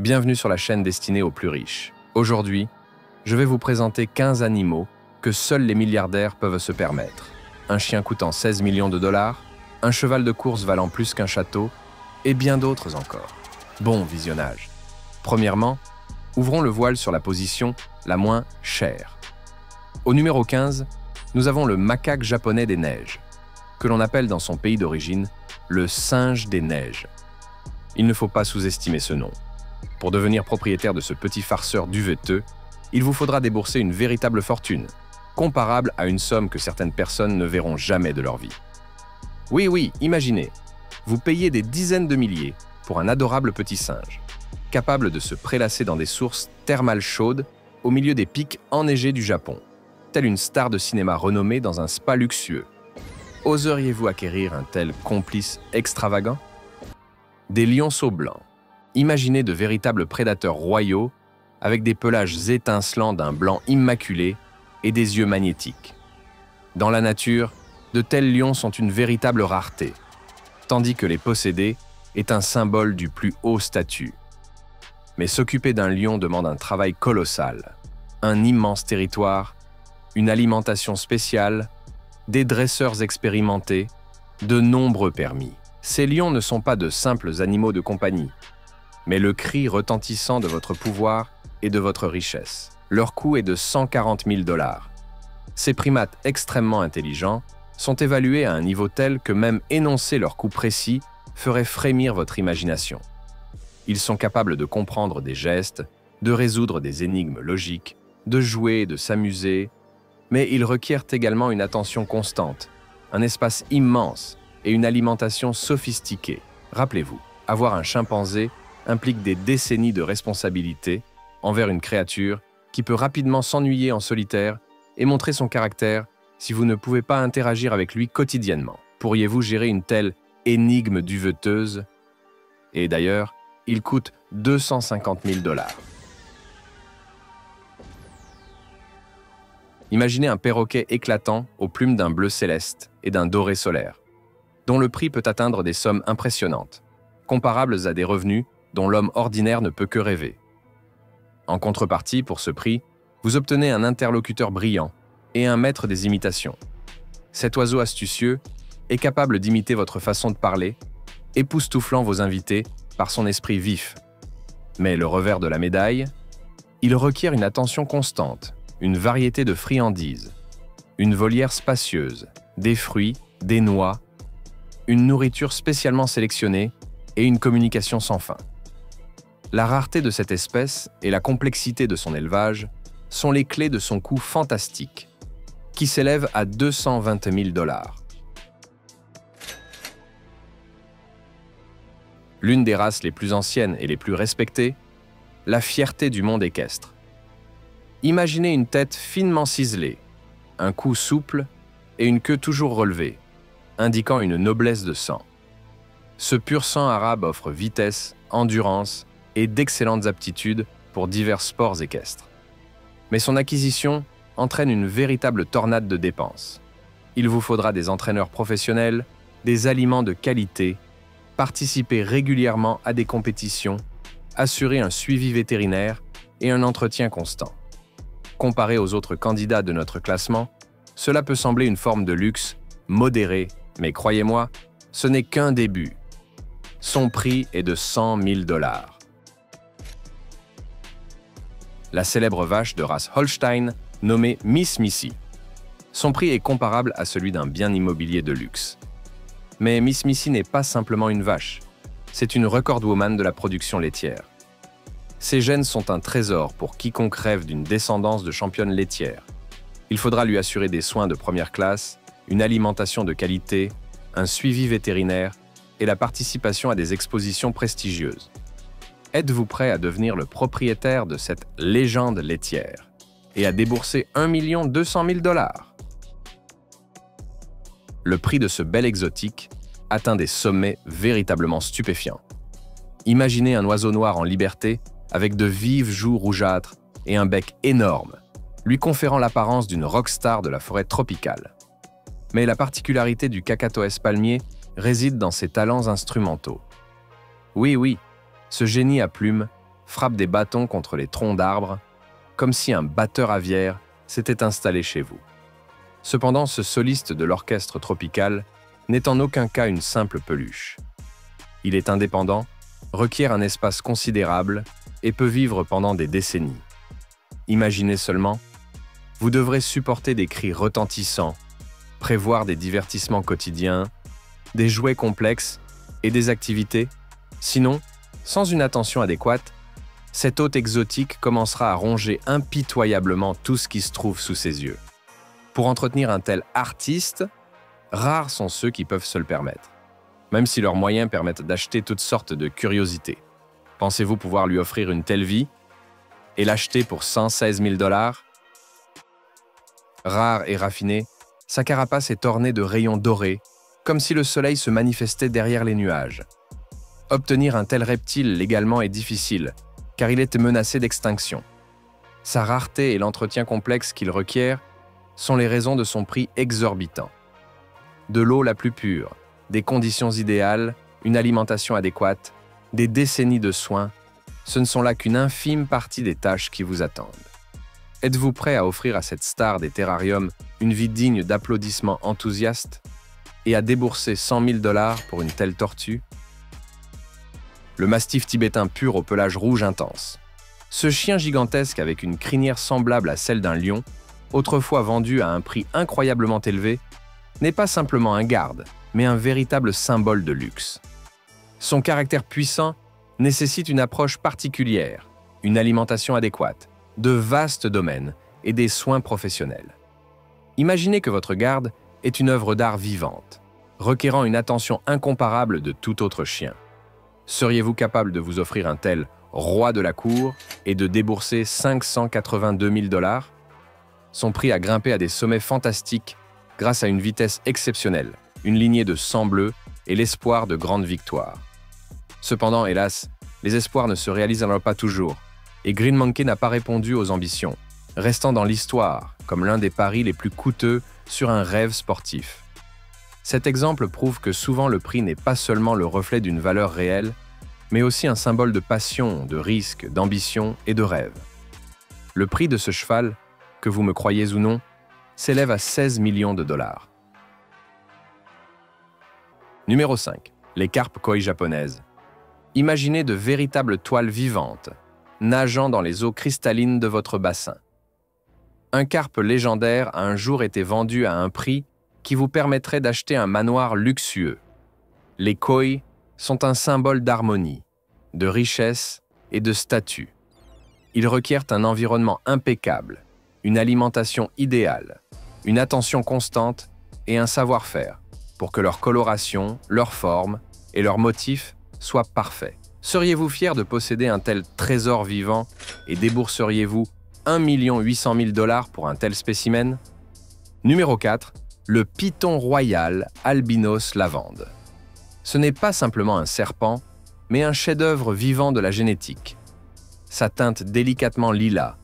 Bienvenue sur la chaîne destinée aux plus riches. Aujourd'hui, je vais vous présenter 15 animaux que seuls les milliardaires peuvent se permettre. Un chien coûtant 16 millions de dollars, un cheval de course valant plus qu'un château, et bien d'autres encore. Bon visionnage. Premièrement, ouvrons le voile sur la position la moins chère. Au numéro 15, nous avons le macaque japonais des neiges, que l'on appelle dans son pays d'origine le singe des neiges. Il ne faut pas sous-estimer ce nom. Pour devenir propriétaire de ce petit farceur duveteux, il vous faudra débourser une véritable fortune, comparable à une somme que certaines personnes ne verront jamais de leur vie. Oui, imaginez, vous payez des dizaines de milliers pour un adorable petit singe, capable de se prélasser dans des sources thermales chaudes au milieu des pics enneigés du Japon, telle une star de cinéma renommée dans un spa luxueux. Oseriez-vous acquérir un tel complice extravagant? Des lionceaux blancs. Imaginez de véritables prédateurs royaux avec des pelages étincelants d'un blanc immaculé et des yeux magnétiques. Dans la nature, de tels lions sont une véritable rareté, tandis que les posséder est un symbole du plus haut statut. Mais s'occuper d'un lion demande un travail colossal, un immense territoire, une alimentation spéciale, des dresseurs expérimentés, de nombreux permis. Ces lions ne sont pas de simples animaux de compagnie, mais le cri retentissant de votre pouvoir et de votre richesse. Leur coût est de 140 000 dollars. Ces primates extrêmement intelligents sont évalués à un niveau tel que même énoncer leur coût précis ferait frémir votre imagination. Ils sont capables de comprendre des gestes, de résoudre des énigmes logiques, de jouer, de s'amuser, mais ils requièrent également une attention constante, un espace immense et une alimentation sophistiquée. Rappelez-vous, avoir un chimpanzé implique des décennies de responsabilité envers une créature qui peut rapidement s'ennuyer en solitaire et montrer son caractère si vous ne pouvez pas interagir avec lui quotidiennement. Pourriez-vous gérer une telle énigme duveteuse? Et d'ailleurs, il coûte 250 000 dollars. Imaginez un perroquet éclatant aux plumes d'un bleu céleste et d'un doré solaire, dont le prix peut atteindre des sommes impressionnantes, comparables à des revenus dont l'homme ordinaire ne peut que rêver. En contrepartie, pour ce prix, vous obtenez un interlocuteur brillant et un maître des imitations. Cet oiseau astucieux est capable d'imiter votre façon de parler, époustouflant vos invités par son esprit vif. Mais le revers de la médaille, il requiert une attention constante, une variété de friandises, une volière spacieuse, des fruits, des noix, une nourriture spécialement sélectionnée et une communication sans fin. La rareté de cette espèce et la complexité de son élevage sont les clés de son coût fantastique, qui s'élève à 220 000 dollars. L'une des races les plus anciennes et les plus respectées, la fierté du monde équestre. Imaginez une tête finement ciselée, un cou souple et une queue toujours relevée, indiquant une noblesse de sang. Ce pur sang arabe offre vitesse, endurance et d'excellentes aptitudes pour divers sports équestres. Mais son acquisition entraîne une véritable tornade de dépenses. Il vous faudra des entraîneurs professionnels, des aliments de qualité, participer régulièrement à des compétitions, assurer un suivi vétérinaire et un entretien constant. Comparé aux autres candidats de notre classement, cela peut sembler une forme de luxe modéré, mais croyez-moi, ce n'est qu'un début. Son prix est de 100 000 dollars. La célèbre vache de race Holstein, nommée Miss Missy. Son prix est comparable à celui d'un bien immobilier de luxe. Mais Miss Missy n'est pas simplement une vache, c'est une recordwoman de la production laitière. Ses gènes sont un trésor pour quiconque rêve d'une descendance de championne laitière. Il faudra lui assurer des soins de première classe, une alimentation de qualité, un suivi vétérinaire et la participation à des expositions prestigieuses. Êtes-vous prêt à devenir le propriétaire de cette légende laitière et à débourser 1 200 000 dollars? Le prix de ce bel exotique atteint des sommets véritablement stupéfiants. Imaginez un oiseau noir en liberté avec de vives joues rougeâtres et un bec énorme, lui conférant l'apparence d'une rockstar de la forêt tropicale. Mais la particularité du Cacatoès palmier réside dans ses talents instrumentaux. Oui, ce génie à plumes frappe des bâtons contre les troncs d'arbres, comme si un batteur aviaire s'était installé chez vous. Cependant, ce soliste de l'orchestre tropical n'est en aucun cas une simple peluche. Il est indépendant, requiert un espace considérable et peut vivre pendant des décennies. Imaginez seulement, vous devrez supporter des cris retentissants, prévoir des divertissements quotidiens, des jouets complexes et des activités. Sinon, sans une attention adéquate, cet hôte exotique commencera à ronger impitoyablement tout ce qui se trouve sous ses yeux. Pour entretenir un tel artiste, rares sont ceux qui peuvent se le permettre, même si leurs moyens permettent d'acheter toutes sortes de curiosités. Pensez-vous pouvoir lui offrir une telle vie et l'acheter pour 116 000 $? Rare et raffiné, sa carapace est ornée de rayons dorés, comme si le soleil se manifestait derrière les nuages. Obtenir un tel reptile légalement est difficile, car il est menacé d'extinction. Sa rareté et l'entretien complexe qu'il requiert sont les raisons de son prix exorbitant. De l'eau la plus pure, des conditions idéales, une alimentation adéquate, des décennies de soins, ce ne sont là qu'une infime partie des tâches qui vous attendent. Êtes-vous prêt à offrir à cette star des terrariums une vie digne d'applaudissements enthousiastes et à débourser 100 000 $ pour une telle tortue? Le mastif tibétain pur au pelage rouge intense. Ce chien gigantesque avec une crinière semblable à celle d'un lion, autrefois vendu à un prix incroyablement élevé, n'est pas simplement un garde, mais un véritable symbole de luxe. Son caractère puissant nécessite une approche particulière, une alimentation adéquate, de vastes domaines et des soins professionnels. Imaginez que votre garde est une œuvre d'art vivante, requérant une attention incomparable de tout autre chien. Seriez-vous capable de vous offrir un tel roi de la cour et de débourser 582 000 $? Son prix a grimpé à des sommets fantastiques grâce à une vitesse exceptionnelle, une lignée de sang bleu et l'espoir de grandes victoires. Cependant, hélas, les espoirs ne se réalisent alors pas toujours, et Green Monkey n'a pas répondu aux ambitions, restant dans l'histoire comme l'un des paris les plus coûteux sur un rêve sportif. Cet exemple prouve que souvent le prix n'est pas seulement le reflet d'une valeur réelle, mais aussi un symbole de passion, de risque, d'ambition et de rêve. Le prix de ce cheval, que vous me croyez ou non, s'élève à 16 millions de $. Numéro 5. Les carpes koi japonaises. Imaginez de véritables toiles vivantes, nageant dans les eaux cristallines de votre bassin. Un carpe légendaire a un jour été vendu à un prix qui vous permettrait d'acheter un manoir luxueux. Les koi sont un symbole d'harmonie, de richesse et de statut. Ils requièrent un environnement impeccable, une alimentation idéale, une attention constante et un savoir-faire pour que leur coloration, leur forme et leur motif soient parfaits. Seriez-vous fier de posséder un tel trésor vivant et débourseriez-vous 1 800 000 $ pour un tel spécimen? Numéro 4. Le python royal albinos lavande. Ce n'est pas simplement un serpent, mais un chef-d'œuvre vivant de la génétique. Sa teinte délicatement lilas,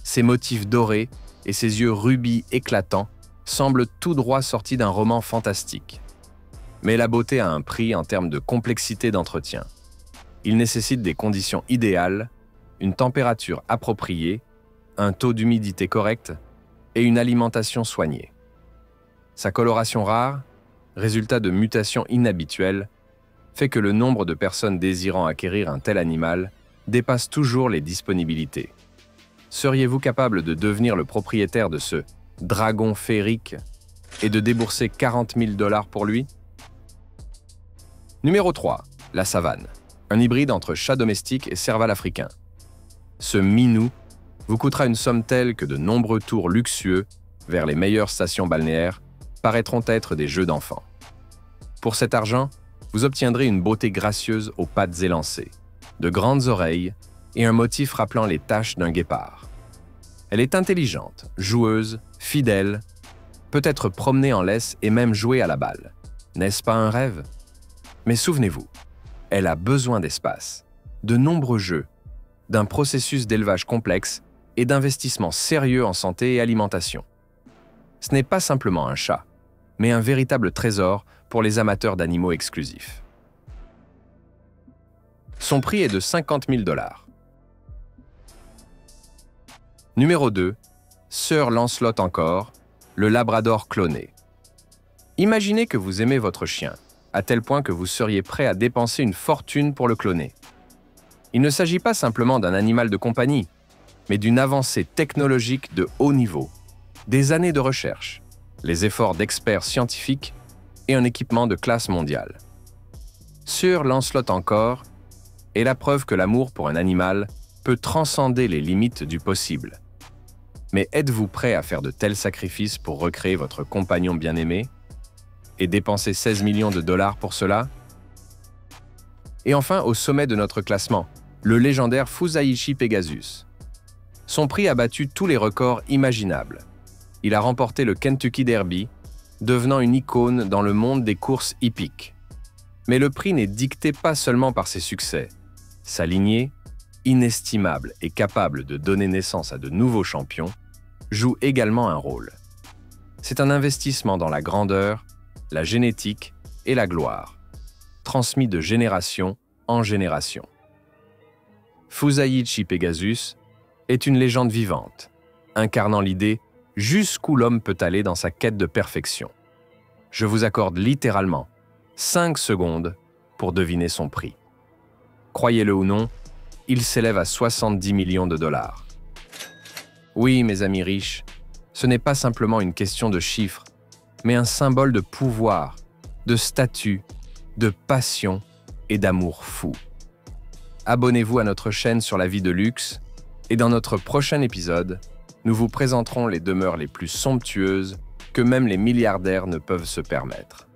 ses motifs dorés et ses yeux rubis éclatants semblent tout droit sortis d'un roman fantastique. Mais la beauté a un prix en termes de complexité d'entretien. Il nécessite des conditions idéales, une température appropriée, un taux d'humidité correct et une alimentation soignée. Sa coloration rare, résultat de mutations inhabituelles, fait que le nombre de personnes désirant acquérir un tel animal dépasse toujours les disponibilités. Seriez-vous capable de devenir le propriétaire de ce dragon féerique et de débourser 40 000 $ pour lui? Numéro 3. La savane. Un hybride entre chat domestique et serval africain. Ce minou vous coûtera une somme telle que de nombreux tours luxueux vers les meilleures stations balnéaires paraîtront être des jeux d'enfants. Pour cet argent, vous obtiendrez une beauté gracieuse aux pattes élancées, de grandes oreilles et un motif rappelant les taches d'un guépard. Elle est intelligente, joueuse, fidèle, peut être promenée en laisse et même jouer à la balle. N'est-ce pas un rêve? Mais souvenez-vous, elle a besoin d'espace, de nombreux jeux, d'un processus d'élevage complexe et d'investissements sérieux en santé et alimentation. Ce n'est pas simplement un chat, mais un véritable trésor pour les amateurs d'animaux exclusifs. Son prix est de 50 000 $. Numéro 2. Sir Lancelot encore, le Labrador cloné. Imaginez que vous aimez votre chien, à tel point que vous seriez prêt à dépenser une fortune pour le cloner. Il ne s'agit pas simplement d'un animal de compagnie, mais d'une avancée technologique de haut niveau, des années de recherche, les efforts d'experts scientifiques et un équipement de classe mondiale. Sir Lancelot encore est la preuve que l'amour pour un animal peut transcender les limites du possible. Mais êtes-vous prêt à faire de tels sacrifices pour recréer votre compagnon bien-aimé et dépenser 16 millions de dollars pour cela? Et enfin, au sommet de notre classement, le légendaire Fusaichi Pegasus. Son prix a battu tous les records imaginables. Il a remporté le Kentucky Derby, devenant une icône dans le monde des courses hippiques. Mais le prix n'est dicté pas seulement par ses succès. Sa lignée, inestimable et capable de donner naissance à de nouveaux champions, joue également un rôle. C'est un investissement dans la grandeur, la génétique et la gloire, transmis de génération en génération. Fusaichi Pegasus est une légende vivante, incarnant l'idée jusqu'où l'homme peut aller dans sa quête de perfection. Je vous accorde littéralement 5 secondes pour deviner son prix. Croyez-le ou non, il s'élève à 70 millions de dollars. Oui, mes amis riches, ce n'est pas simplement une question de chiffres, mais un symbole de pouvoir, de statut, de passion et d'amour fou. Abonnez-vous à notre chaîne sur la vie de luxe et dans notre prochain épisode, nous vous présenterons les demeures les plus somptueuses que même les milliardaires ne peuvent se permettre.